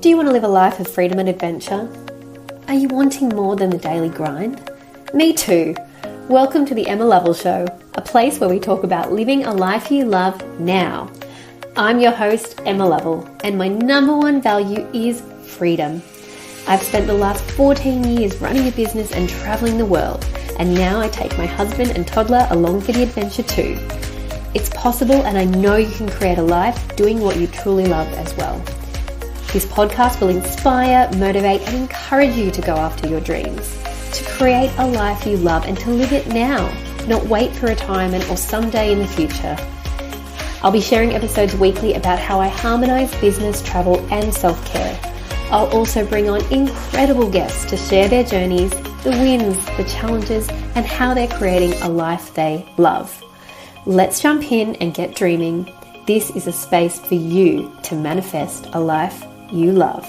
Do you want to live a life of freedom and adventure? Are you wanting more than the daily grind? Me too. Welcome to the EMMA LOVELL Show, a place where we talk about living a life you love now. I'm your host, Emma Lovell, and my number one value is freedom. I've spent the last 14 years running a business and traveling the world, and now I take my husband and toddler along for the adventure too. It's possible, and I know you can create a life doing what you truly love as well. This podcast will inspire, motivate, and encourage you to go after your dreams, to create a life you love and to live it now, not wait for retirement or someday in the future. I'll be sharing episodes weekly about how I harmonize business, travel, and self-care. I'll also bring on incredible guests to share their journeys, the wins, the challenges, and how they're creating a life they love. Let's jump in and get dreaming. This is a space for you to manifest a life you love.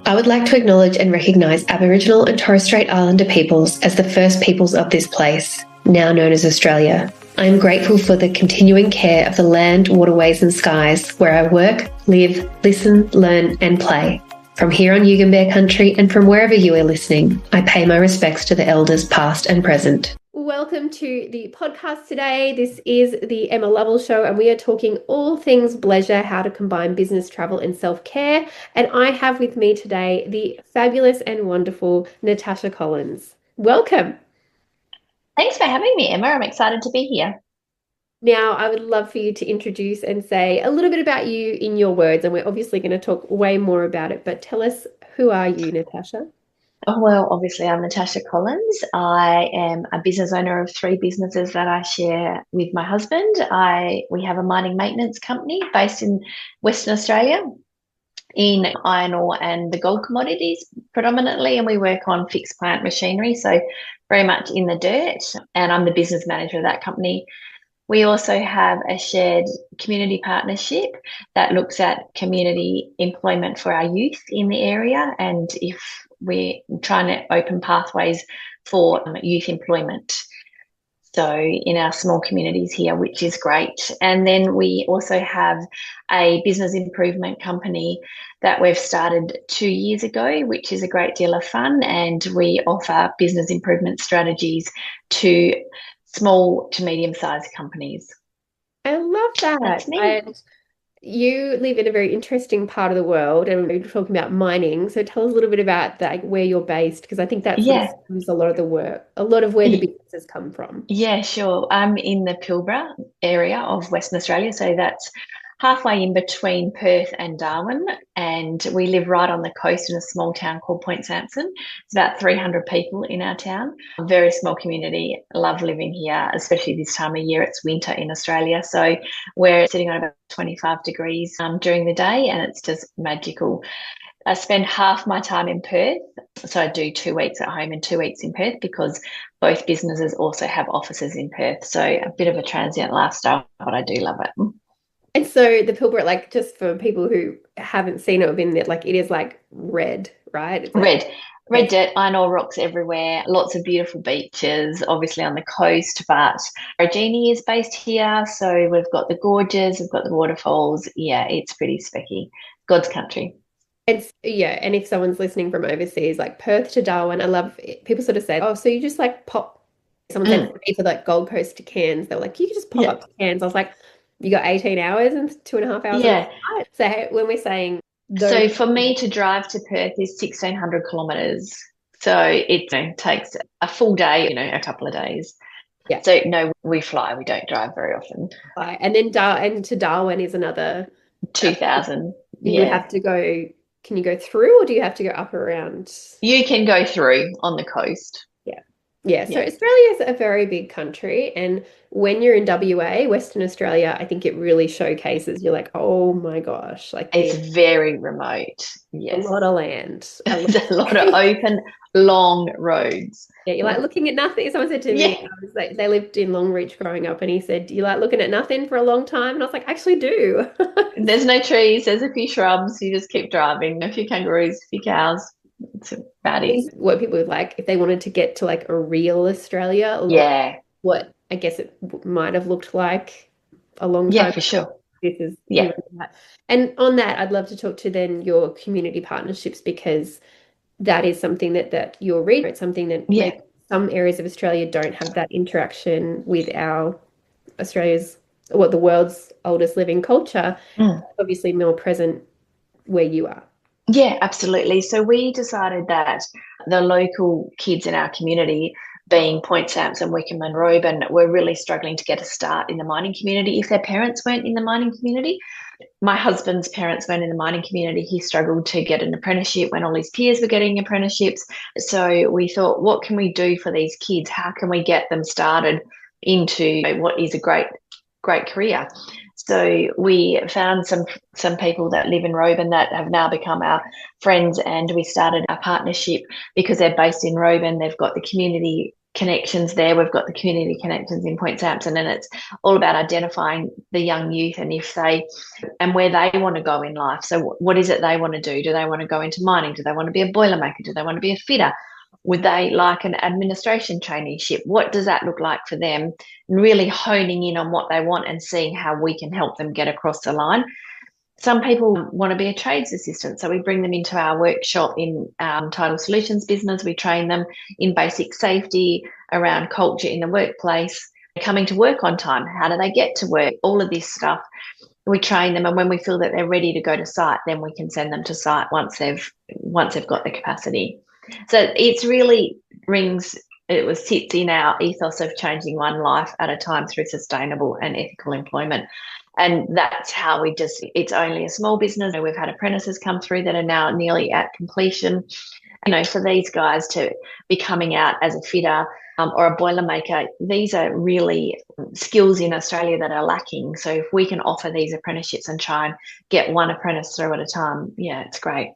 I would like to acknowledge and recognise Aboriginal and Torres Strait Islander peoples as the first peoples of this place, now known as Australia. I am grateful for the continuing care of the land, waterways and skies where I work, live, listen, learn and play. From here on Yugambeh country and from wherever you are listening, I pay my respects to the elders past and present. Welcome to the podcast today. This is the EMMA LOVELL Show, and we are talking all things pleasure, how to combine business, travel, and self-care. And I have with me today the fabulous and wonderful Natasha Collins. Welcome. Thanks for having me, Emma. I'm excited to be here. Now, I would love for you to introduce and say a little bit about you in your words, and we're obviously going to talk way more about it, but tell us, who are you, Natasha? Oh, well, obviously, I'm Natasha Collins. I am a business owner of 3 businesses that I share with my husband. We have a mining maintenance company based in Western Australia in iron ore and the gold commodities predominantly, and we work on fixed plant machinery, so very much in the dirt, and I'm the business manager of that company. We also have a shared community partnership that looks at community employment for our youth in the area, and if we're trying to open pathways for youth employment. So in our small communities here, which is great. And then we also have a business improvement company that we've started 2 years ago, which is a great deal of fun. And we offer business improvement strategies to small to medium-sized companies. I love that. That's me. And you live in a very interesting part of the world, and we're talking about mining. So tell us a little bit about that, where you're based, because I think that's a lot of the work, a lot of where the businesses come from. Yeah, sure. I'm in the Pilbara area of Western Australia, so that's halfway in between Perth and Darwin, and we live right on the coast in a small town called Point Sampson. It's about 300 people in our town. A very small community. Love living here, especially this time of year. It's winter in Australia, so we're sitting on about 25 degrees during the day, and it's just magical. I spend half my time in Perth, so I do 2 weeks at home and 2 weeks in Perth because both businesses also have offices in Perth. So a bit of a transient lifestyle, but I do love it. And so the Pilbara, like, just for people who haven't seen it or been there, like, it is like red, right? It's like red dirt, iron ore rocks everywhere, lots of beautiful beaches, obviously on the coast, but Regini is based here, so we've got the gorges, we've got the waterfalls. Yeah, it's pretty specky. God's country. And if someone's listening from overseas, like Perth to Darwin, I love it. People sort of say, oh, so you just like pop. Someone said to me for like Gold Coast to Cairns, they were like, you can just pop up to Cairns. I was like, you got 18 hours and 2.5 hours. Yeah. So when we're saying so for me to drive to Perth is 1,600 kilometres. So it takes a full day, a couple of days. Yeah. So no, we fly. We don't drive very often. And then to Darwin is another 2,000. You have to go. Can you go through, or do you have to go up around? You can go through on the coast. Yeah, so Australia is a very big country, and when you're in WA, Western Australia, I think it really showcases, you're like, oh my gosh, like it's very remote. Yes. A lot of land. There's a lot of open, long roads. Yeah, you're like looking at nothing. Someone said to me, I was like, they lived in Longreach growing up, and he said, you like looking at nothing for a long time? And I was like, I actually do. There's no trees, there's a few shrubs, you just keep driving, a few kangaroos, a few cows. It's about it. What people would like, if they wanted to get to like a real Australia, what I guess it might have looked like a long time. Yeah, for sure. this is Yeah. that. And on that, I'd love to talk to then your community partnerships, because that is something that you're reading. It's something that Yeah. maybe some areas of Australia don't have that interaction with our Australia's, what, the world's oldest living culture, Mm. obviously more present where you are. Yeah, absolutely. So we decided that the local kids in our community, being Point Sampson, Wickham and Roban, were really struggling to get a start in the mining community if their parents weren't in the mining community. My husband's parents weren't in the mining community. He struggled to get an apprenticeship when all his peers were getting apprenticeships. So we thought, what can we do for these kids? How can we get them started into what is a great career? So we found some people that live in Roban that have now become our friends, and we started a partnership because they're based in Roban. They've got the community connections there. We've got the community connections in Point Sampson, and it's all about identifying the young youth and if they and where they want to go in life. So what is it they want to do? Do they want to go into mining? Do they want to be a boilermaker? Do they want to be a fitter? Would they like an administration traineeship? What does that look like for them? And really honing in on what they want and seeing how we can help them get across the line. Some people want to be a trades assistant, so we bring them into our workshop in Title Solutions business. We train them in basic safety, around culture in the workplace, coming to work on time. How do they get to work? All of this stuff. We train them, and when we feel that they're ready to go to site, then we can send them to site once they've got the capacity. So it's really sits in our ethos of changing one life at a time through sustainable and ethical employment. And that's how it's only a small business. We've had apprentices come through that are now nearly at completion. For these guys to be coming out as a fitter or a boilermaker, these are really skills in Australia that are lacking. So if we can offer these apprenticeships and try and get one apprentice through at a time, yeah, it's great.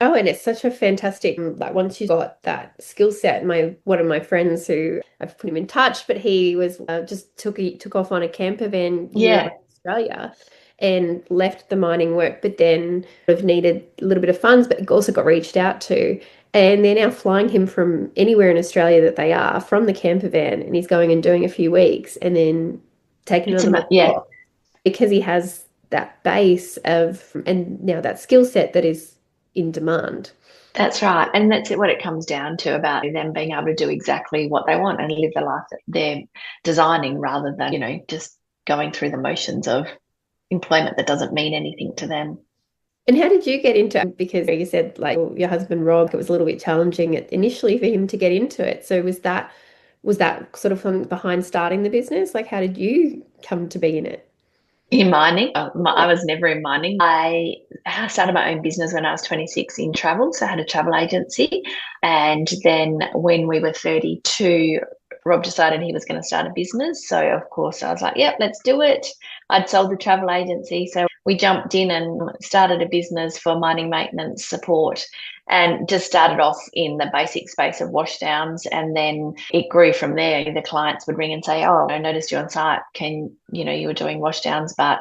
Oh, and it's such a fantastic, like once you got that skill set, one of my friends who I've put him in touch, but he was just took off on a camper van here in Yeah, Australia and left the mining work, but then sort of needed a little bit of funds, but also got reached out to. And they're now flying him from anywhere in Australia that they are from the camper van, and he's going and doing a few weeks and then taking it's another month yeah. off because he has that base of, and now that skill set that is in demand. That's right. And that's what it comes down to, about them being able to do exactly what they want and live the life that they're designing, rather than, just going through the motions of employment that doesn't mean anything to them. And how did you get into it? Because you said like your husband Rob, it was a little bit challenging initially for him to get into it. So was that sort of from behind starting the business? Like how did you come to be in it? In mining, I was never in mining. I started my own business when I was 26 in travel. So I had a travel agency. And then when we were 32, Rob decided he was going to start a business. So, of course, I was like, yep, let's do it. I'd sold the travel agency. So we jumped in and started a business for mining maintenance support, and just started off in the basic space of washdowns. And then it grew from there. The clients would ring and say, oh, I noticed you on site. You were doing washdowns. But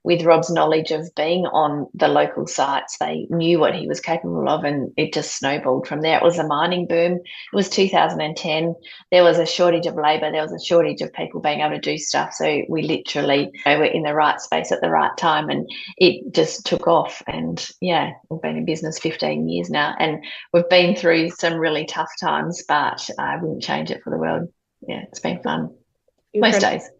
with Rob's knowledge of being on the local sites, they knew what he was capable of, and it just snowballed from there. It was a mining boom. It was 2010. There was a shortage of labour. There was a shortage of people being able to do stuff. So we literally were in the right space at the right time, and it just took off. And yeah, we've been in business 15 years now, and we've been through some really tough times, but I wouldn't change it for the world. Yeah, it's been fun most Incredible. days.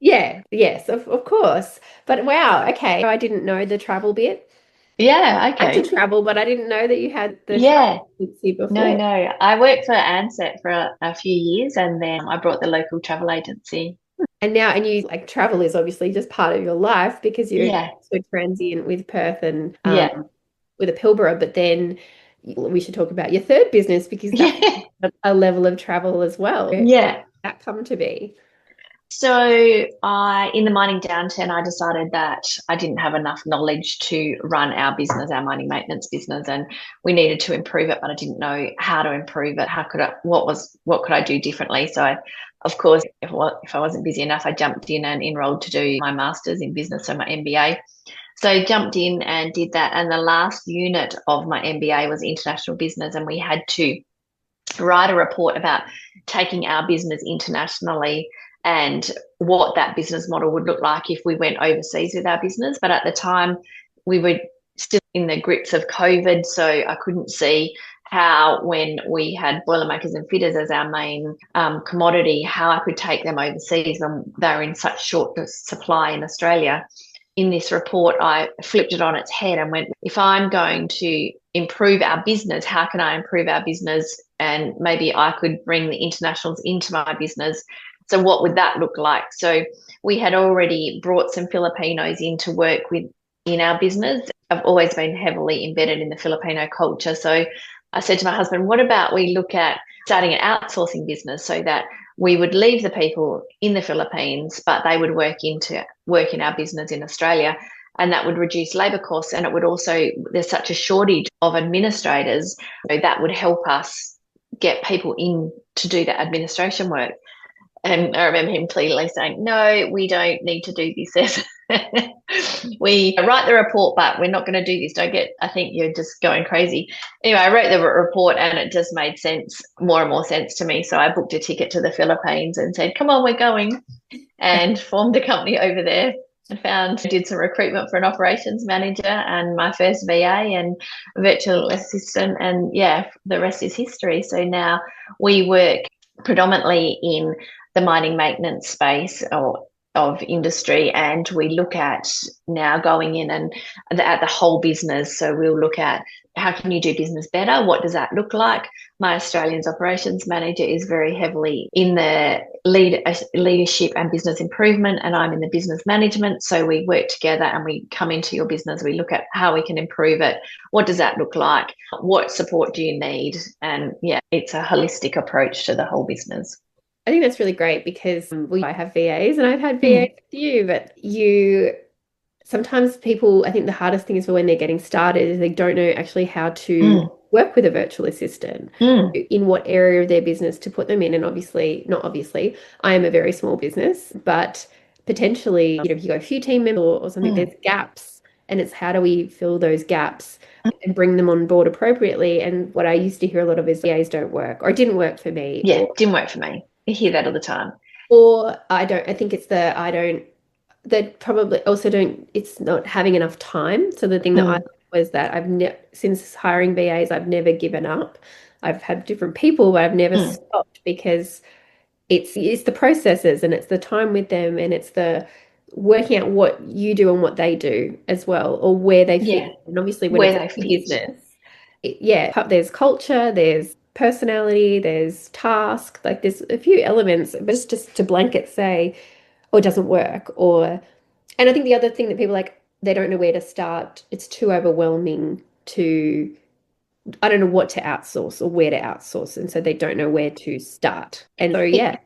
Yeah, yes, of course. But wow, okay. I didn't know the travel bit. Yeah, I had to okay. travel, but I didn't know that you had the travel Yeah, agency no, before. no. I worked for Ansett for a few years, and then I brought the local travel agency. And you like travel is obviously just part of your life because you're Yeah, so transient with Perth and yeah, with a Pilbara. But then we should talk about your third business because that's yeah, a level of travel as well. How did yeah. that come to be? So in the mining downturn, I decided that I didn't have enough knowledge to run our business, our mining maintenance business, and we needed to improve it, but I didn't know how to improve it. What could I do differently? So of course, if I wasn't busy enough, I jumped in and enrolled to do my master's in business, so my MBA. So I jumped in and did that. And the last unit of my MBA was international business, and we had to write a report about taking our business internationally. and what that business model would look like if we went overseas with our business. But at the time, we were still in the grips of COVID, so I couldn't see how, when we had boilermakers and fitters as our main commodity, how I could take them overseas when they were in such short supply in Australia. In this report, I flipped it on its head and went, if I'm going to improve our business, how can I improve our business? And maybe I could bring the internationals into my business. So what would that look like? So we had already brought some Filipinos in to work with in our business. I've always been heavily embedded in the Filipino culture. So I said to my husband, what about we look at starting an outsourcing business so that we would leave the people in the Philippines, but they would work in our business in Australia. And that would reduce labour costs. And it would also, there's such a shortage of administrators, so that would help us get people in to do the administration work. And I remember him clearly saying, no, we don't need to do this. We write the report, but we're not going to do this. I think you're just going crazy. Anyway, I wrote the report and it just made sense, more and more sense to me. So I booked a ticket to the Philippines and said, come on, we're going, and formed a company over there. Did some recruitment for an operations manager and my first VA and virtual assistant. And yeah, the rest is history. So now we work predominantly in the mining maintenance space of industry, and we look at now going in and at the whole business. So we'll look at how can you do business better? What does that look like? My Australian's operations manager is very heavily in the leadership and business improvement, and I'm in the business management. So we work together and we come into your business. We look at how we can improve it. What does that look like? What support do you need? And yeah, it's a holistic approach to the whole business. I think that's really great because I have VAs and I've had VAs with you, but sometimes people, I think the hardest thing is for when they're getting started is they don't know actually how to work with a virtual assistant, in what area of their business to put them in. And not obviously, I am a very small business, but potentially, if you got a few team members or something, there's gaps, and it's how do we fill those gaps and bring them on board appropriately. And what I used to hear a lot of is VAs don't work, or it didn't work for me. Yeah, it didn't work for me. I hear that all the time. Or I think it's they probably also don't, it's not having enough time. So the thing that I was that since hiring VAs, I've never given up. I've had different people, but I've never stopped, because it's the processes and it's the time with them and it's the working out what you do and what they do as well, or where they fit. And obviously when it's a business, there's culture, there's personality, there's task, like there's a few elements, but it's just to blanket say, or it doesn't work, and I think the other thing that people they don't know where to start. It's too overwhelming I don't know what to outsource or where to outsource. And so they don't know where to start. And so,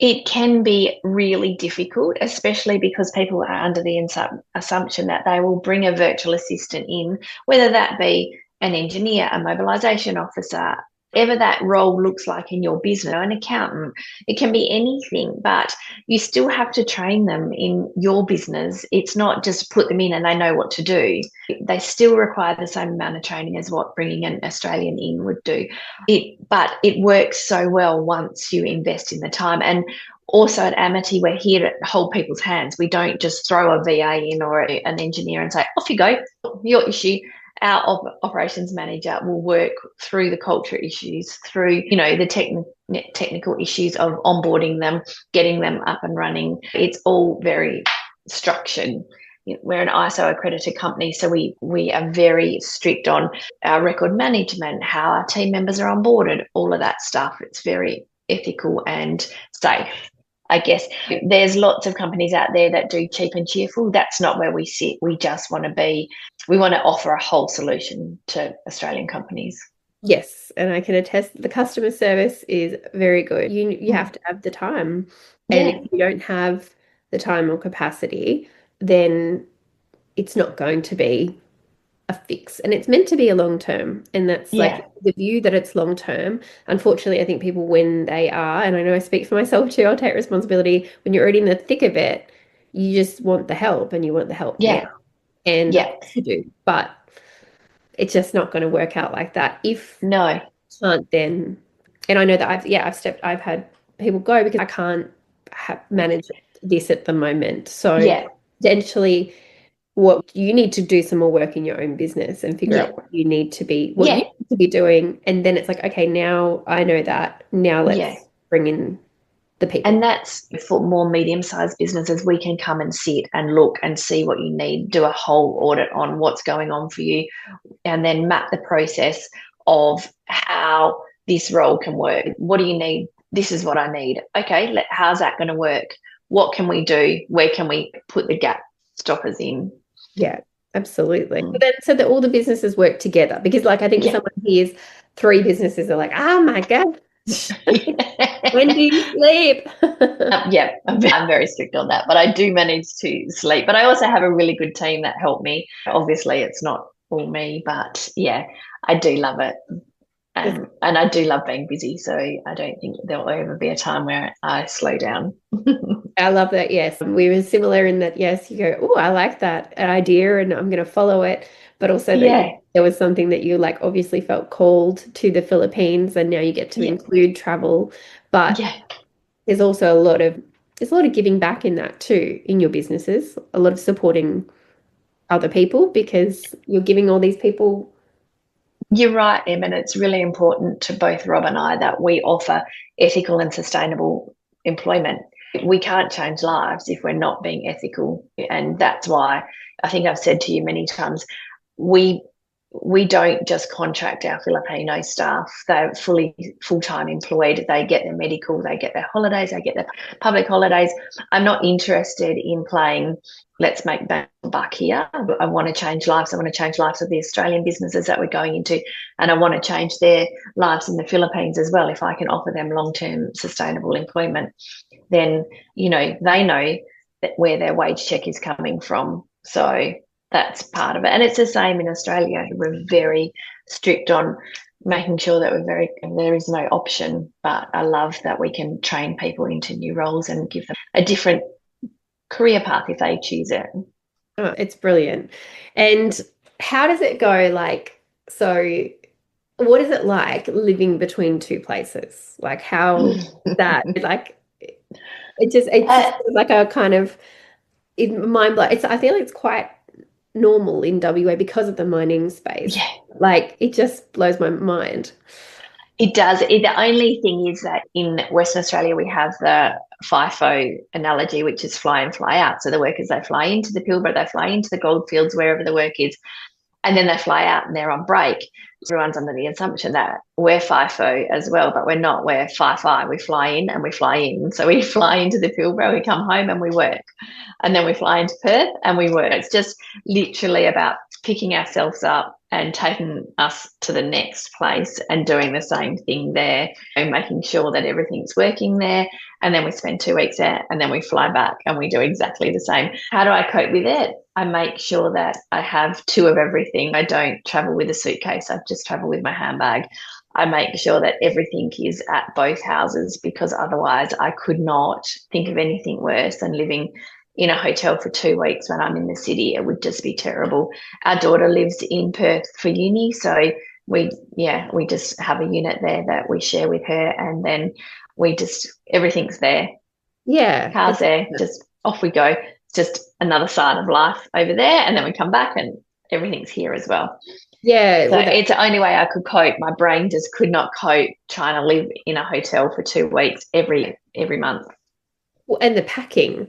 it can be really difficult, especially because people are under the assumption that they will bring a virtual assistant in, whether that be an engineer, a mobilisation officer, whatever that role looks like in your business, an accountant. It can be anything, but you still have to train them in your business. It's not just put them in and they know what to do. They still require the same amount of training as what bringing an Australian in would do. But it works so well once you invest in the time. And also at Amity, we're here to hold people's hands. We don't just throw a VA in or an engineer and say, off you go, your issue. Our operations manager will work through the culture issues, through the technical issues of onboarding them, getting them up and running. It's all very structured. We're an ISO accredited company, so we are very strict on our record management, how our team members are onboarded, all of that stuff. It's very ethical and safe. I guess there's lots of companies out there that do cheap and cheerful. That's not where we sit. We just want to offer a whole solution to Australian companies. Yes, and I can attest that the customer service is very good. You have to have the time. And if you don't have the time or capacity, then it's not going to be a fix, and it's meant to be a long term, and that's like the view that it's long term. Unfortunately, I think people, when they are, and I know I speak for myself too, I'll take responsibility, when you're already in the thick of it, you just want the help and you want the help now, and you do, but it's just not going to work out like that if no can't then. And I know that I've had people go because I can't manage this at the moment. So Yeah, potentially what you need to do some more work in your own business and figure yeah, out what you need to be yeah, doing. And then it's like, okay, now I know that. Now yeah. let's bring in the And people. that's for more medium-sized businesses. We can come and sit and look and see what you need, do a whole audit on what's going on for you, and then map the process of how this role can work. What do you need? This is what I need. Okay, how's that going to work? What can we do? Where can we put the gap stoppers in? Yeah, absolutely. Mm. So that all the businesses work together because like I think Yeah. someone hears three businesses are like, oh my God, when do you sleep? Yeah, I'm very strict on that, but I do manage to sleep. But I also have a really good team that help me. Obviously, it's not all me, but yeah, I do love it. And I do love being busy. So I don't think there'll ever be a time where I slow down. I love that. Yes. We were similar in that, yes, you go, oh, I like that idea and I'm going to follow it. But also that Yeah, there was something that you like obviously felt called to the Philippines and now you get to yeah, include travel. But yeah. there's also there's a lot of giving back in that too, in your businesses, a lot of supporting other people because you're giving all these people. You're right, Em, and it's really important to both Rob and I that we offer ethical and sustainable employment. We can't change lives if we're not being ethical. And that's why I think I've said to you many times, we we don't just contract our Filipino staff. They're full-time employed. They get their medical, they get their holidays, they get their public holidays. I'm not interested in playing let's make buck here. I want to change lives. I want to change lives of the Australian businesses that we're going into, and I want to change their lives in the Philippines as well. If I can offer them long-term sustainable employment, then they know that where their wage check is coming from. So that's part of it. And it's the same in Australia. We're very strict on making sure that there is no option. But I love that we can train people into new roles and give them a different career path if they choose it. Oh, it's brilliant. And how does it go? Like, so what is it like living between two places? Like, how that, like, it's just Uh, like a kind of mind blow. I feel like it's quite normal in WA because of the mining space. yeah, Like, it just blows my mind. it does. The only thing is that in Western Australia, we have the FIFO analogy, which is fly in, fly out. So the workers, they fly into the Pilbara, they fly into the goldfields, wherever the work is, and then they fly out and they're on break. Everyone's under the assumption that we're FIFO as well, but we're not. We're FI. We fly in and we fly in. So we fly into the Pilbara, we come home and we work. And then we fly into Perth and we work. It's just literally about picking ourselves up and taking us to the next place and doing the same thing there and making sure that everything's working there. And then we spend 2 weeks there and then we fly back and we do exactly the same. How do I cope with it? I make sure that I have two of everything. I don't travel with a suitcase. I just travel with my handbag. I make sure that everything is at both houses because otherwise I could not think of anything worse than living in a hotel for 2 weeks when I'm in the city. It would just be terrible. Our daughter lives in Perth for uni, so we just have a unit there that we share with her, and then everything's there. Yeah. Car's there, just off we go. It's just another side of life over there, and then we come back and everything's here as well. Yeah. So Well, it's the only way I could cope. My brain just could not cope trying to live in a hotel for 2 weeks every month. and the Yeah, packing,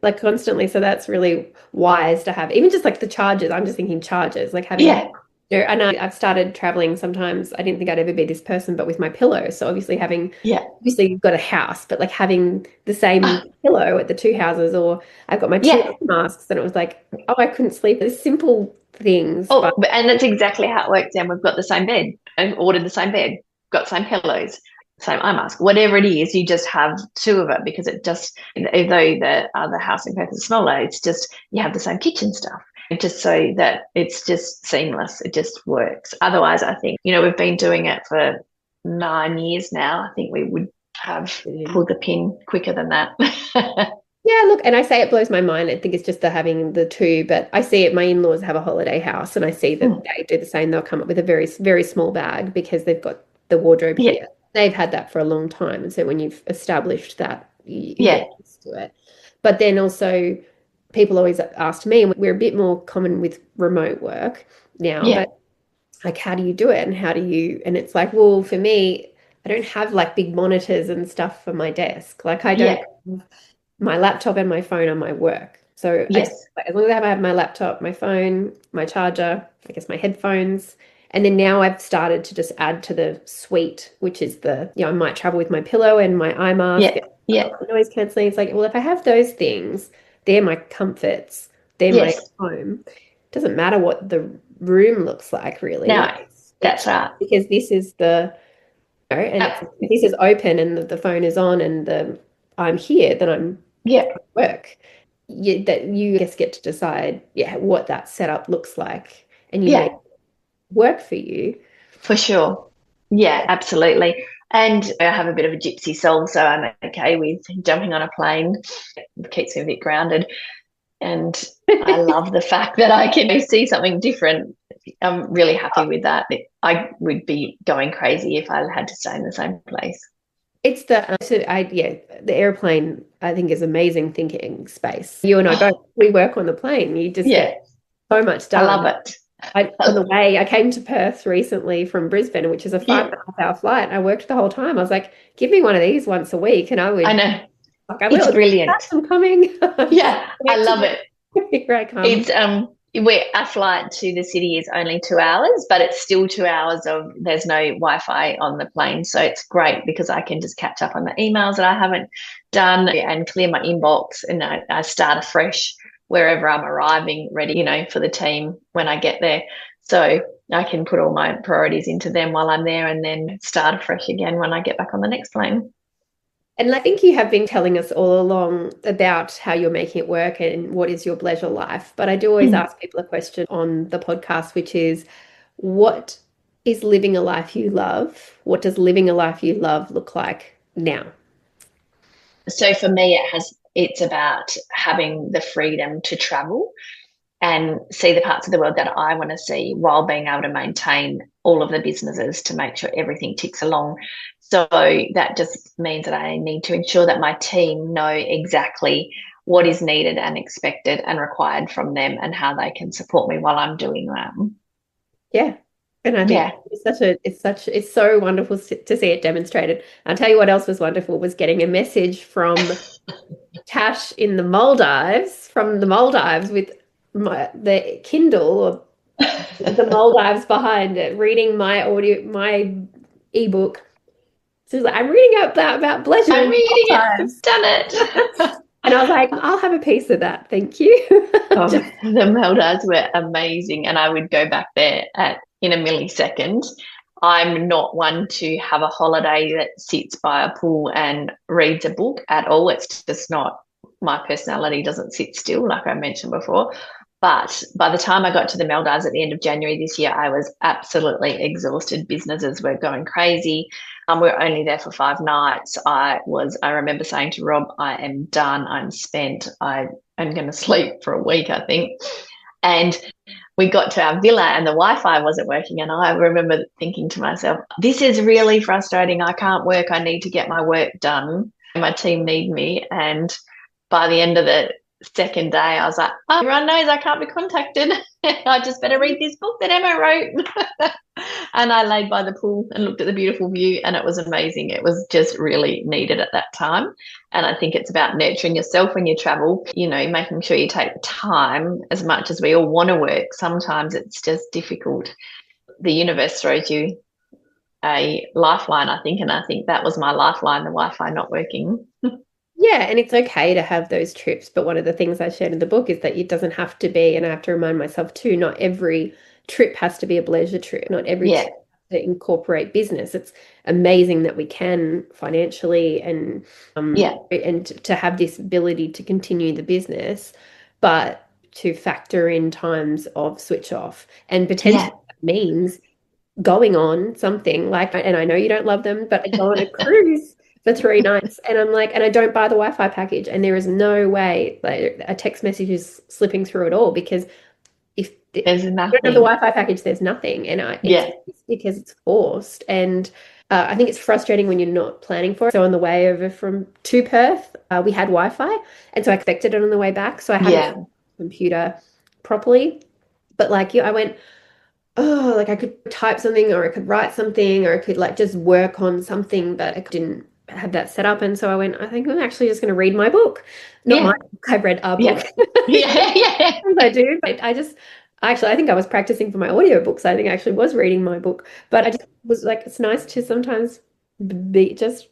like constantly. So that's really wise to have. Even just like the charges. I'm just thinking charges, like having. yeah, And I've started traveling sometimes. I didn't think I'd ever be this person, but with my pillow. So yeah. obviously you've got a house, but like having the same pillow at the two houses, or I've got my two Yeah. masks, and it was like, oh, I couldn't sleep. There's simple things, but And that's exactly how it works. And we've got the same bed. I've ordered the same bed, got the same pillows, same eye mask, whatever it is, you just have two of it because it just, although the other house in Perth is smaller, it's just, you have the same kitchen stuff. Just so that it's just seamless. It just works. Otherwise, I think, we've been doing it for 9 years now. I think we would have pulled the pin quicker than that. yeah, look, and I say it blows my mind. I think it's just the having the two, but I see it. My in-laws have a holiday house, and I see that they do the same. They'll come up with a very, very small bag because they've got the wardrobe Yeah, here. They've had that for a long time, and so when you've established that you Yeah. get used to it. But then also, people always ask me, and we're a bit more common with remote work now, Yeah. but like, how do you do it? And how do you, and it's like, well, for me, I don't have like big monitors and stuff for my desk. Like, I don't, Yeah. my laptop and my phone are my work. So Yes. like, as long as I have my laptop, my phone, my charger, I guess my headphones. And then now I've started to just add to the suite, which is I might travel with my pillow and my eye mask. Yeah. I've Yeah. got the noise cancelling. It's like, well, if I have those things, they're my comforts, they're my Yes. home. It doesn't matter what the room looks like, really. No, It's that's right. because this is and Uh, it's if this is open and the phone is on and I'm here, then I'm yeah. at work. That you just get to decide, what that setup looks like, and you make Yeah. it work for you. For sure. Yeah, absolutely. And I have a bit of a gypsy soul, so I'm okay with jumping on a plane. It keeps me a bit grounded. And I love the fact that I can see something different. I'm really happy with that. I would be going crazy if I had to stay in the same place. It's the airplane, I think, is amazing thinking space. You and I both, Oh, we work on the plane. You just yeah, get so much I love done. it. On the way, I came to Perth recently from Brisbane, which is a five Yeah, and a half hour flight. I worked the whole time. I was like, give me one of these once a week, and I I would, know. like, I It's will. brilliant. I'm coming. I'm Yeah, I love connected. it. Here I come. It's where our flight to the city is only 2 hours, but it's still 2 hours of there's no Wi-Fi on the plane. So it's great because I can just catch up on the emails that I haven't done and clear my inbox, and I start afresh wherever I'm arriving, ready, for the team when I get there. So I can put all my priorities into them while I'm there and then start afresh again when I get back on the next plane. And I think you have been telling us all along about how you're making it work and what is your pleasure life. But I do always ask people a question on the podcast, which is, what is living a life you love? What does living a life you love look like now? So for me, it's about having the freedom to travel and see the parts of the world that I want to see while being able to maintain all of the businesses to make sure everything ticks along. So that just means that I need to ensure that my team know exactly what is needed and expected and required from them and how they can support me while I'm doing that. Yeah. And I think Yeah. it's so wonderful to see it demonstrated. I'll tell you what else was wonderful was getting a message from Tash in the Maldives, with the Kindle or the Maldives behind it, reading my ebook. So she's like, I'm reading about pleasure I'm in reading the it. Maldives. Done it. And I was like, I'll have a piece of that. Thank you. Oh, Just, the Maldives were amazing, and I would go back there in a millisecond. I'm not one to have a holiday that sits by a pool and reads a book at all. It's just not, my personality doesn't sit still, like I mentioned before. But by the time I got to the Maldives at the end of January this year, I was absolutely exhausted. Businesses were going crazy. We were only there for 5 nights. I remember saying to Rob, I am done. I'm spent. I am going to sleep for a week, I think. And we got to our villa and the Wi-Fi wasn't working. And I remember thinking to myself, this is really frustrating. I can't work. I need to get my work done. My team need me. And by the end of the second day, I was like, oh, everyone knows I can't be contacted. I just better read this book that Emma wrote. And I laid by the pool and looked at the beautiful view, and it was amazing. It was just really needed at that time. And I think it's about nurturing yourself when you travel, making sure you take the time. As much as we all want to work, sometimes it's just difficult. The universe throws you a lifeline, I think, and I think that was my lifeline, the Wi-Fi not working. yeah, and it's okay to have those trips. But one of the things I shared in the book is that it doesn't have to be, and I have to remind myself too, not every trip has to be a pleasure trip. Not every Yeah, trip has to incorporate business. It's amazing that we can financially yeah, and to have this ability to continue the business, but to factor in times of switch off. And yeah. potentially that means going on something like, and I know you don't love them, but I go on a cruise for 3 nights, and I'm like, and I don't buy the Wi-Fi package, and there is no way like a text message is slipping through at all, because if you There's don't have the nothing. Wi-Fi package, there's nothing, and it's Yeah, because it's forced. And I think it's frustrating when you're not planning for it. So on the way over to Perth, we had Wi-Fi, and so I expected it on the way back. So I hadn't Yeah. set the computer properly. But like you, I went, oh, like I could type something or I could write something or I could like just work on something, but I didn't have that set up. And so I went, I think I'm actually just going to read my book. Not Yeah. my book, I've read a Yeah. book. Yeah. I do, but I think I was practicing for my audiobooks. I think I actually was reading my book, but I just was like, it's nice to sometimes be just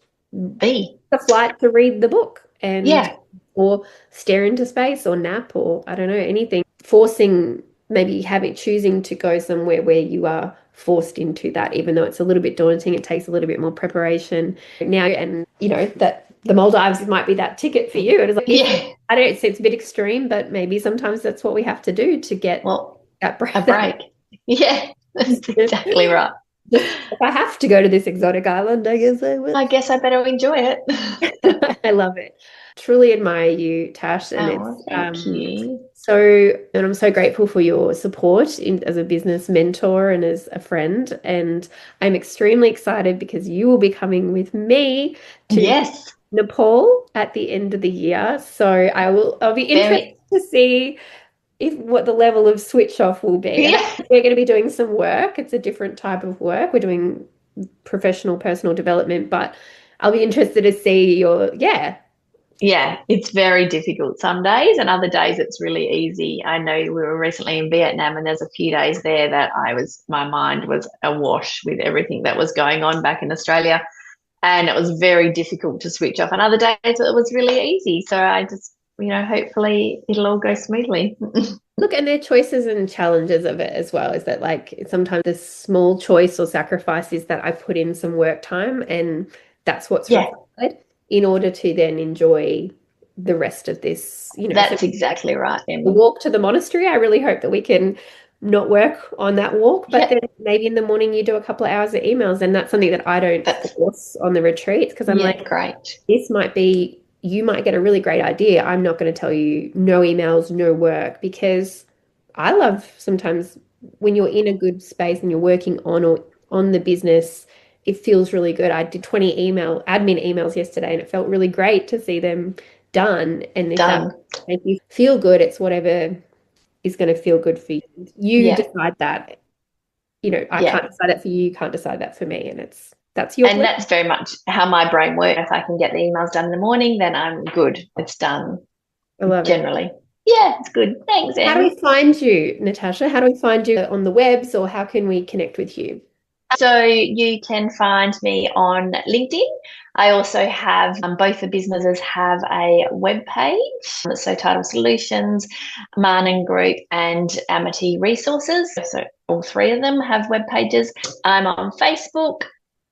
Be. the flight to read the book and Yeah. or stare into space or nap or I don't know, anything. Forcing maybe choosing to go somewhere where you are forced into that, even though it's a little bit daunting, it takes a little bit more preparation now. And you know that the Maldives might be that ticket for you. And it's like, Yeah. I don't say it's a bit extreme, but maybe sometimes that's what we have to do to get that break. A break. Yeah, that's exactly right. If I have to go to this exotic island, I guess I will. I guess I better enjoy it. I love it. Truly admire you, Tash, and Thank you. And I'm so grateful for your support as a business mentor and as a friend. And I'm extremely excited because you will be coming with me to Nepal at the end of the year. So I'll be interested to see what the level of switch off will be. Yeah. We're going to be doing some work. It's a different type of work. We're doing professional personal development, but I'll be interested to see Yeah, it's very difficult some days, and other days it's really easy. I know we were recently in Vietnam, and there's a few days there that my mind was awash with everything that was going on back in Australia, and it was very difficult to switch off. And other days it was really easy. So I just, hopefully it'll all go smoothly. Look, and their choices and challenges of it as well is that like sometimes the small choice or sacrifice is that I put in some work time and that's what's required in order to then enjoy the rest of this, That's exactly right, Emma. The walk to the monastery, I really hope that we can not work on that walk, but then maybe in the morning you do a couple of hours of emails, and that's something that I don't force on the retreats because I'm like, great. This might be, you might get a really great idea. I'm not going to tell you no emails, no work, because I love sometimes when you're in a good space and you're working on the business, it feels really good. I did 20 admin emails yesterday and it felt really great to see them done. And if that make you feel good, it's whatever is going to feel good for you. You decide that. I can't decide that for you. You can't decide that for me. And that's your And that's very much how my brain works. If I can get the emails done in the morning, then I'm good. It's done. I love generally. Yeah, it's good. Thanks, Em. How do we find you, Natasha? How do we find you on the webs, or how can we connect with you? So you can find me on LinkedIn. I also have, both the businesses have a web page. So Title Solutions, Marnin Group and Amity Resources. So all three of them have web pages. I'm on Facebook,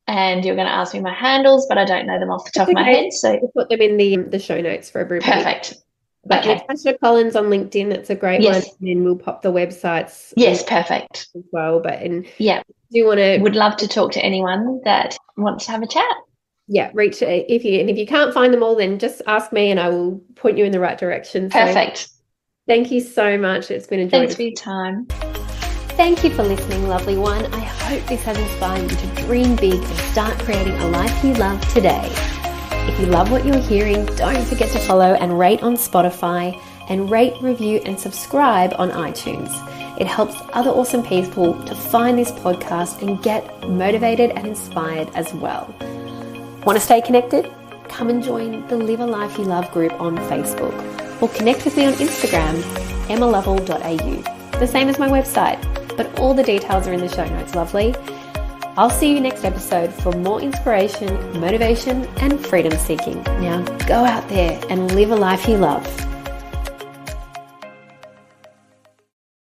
and you're going to ask me my handles, but I don't know them off the top of my head. So we'll put them in the show notes for everybody. Perfect. But Natasha Collins on LinkedIn, that's a great one. And then we'll pop the websites. Yes, perfect. As well. But do you would love to talk to anyone that wants to have a chat. Yeah, if you can't find them all, then just ask me and I will point you in the right direction. Perfect. So, thank you so much. It's been a joy. Thanks for your time. Thank you for listening, lovely one. I hope this has inspired you to dream big and start creating a life you love today. If you love what you're hearing, don't forget to follow and rate on Spotify, and rate, review, and subscribe on iTunes. It helps other awesome people to find this podcast and get motivated and inspired as well. Want to stay connected? Come and join the Live a Life You Love group on Facebook, or connect with me on Instagram, emmalovell.au. The same as my website, but all the details are in the show notes, lovely. I'll see you next episode for more inspiration, motivation, and freedom seeking. Now go out there and live a life you love.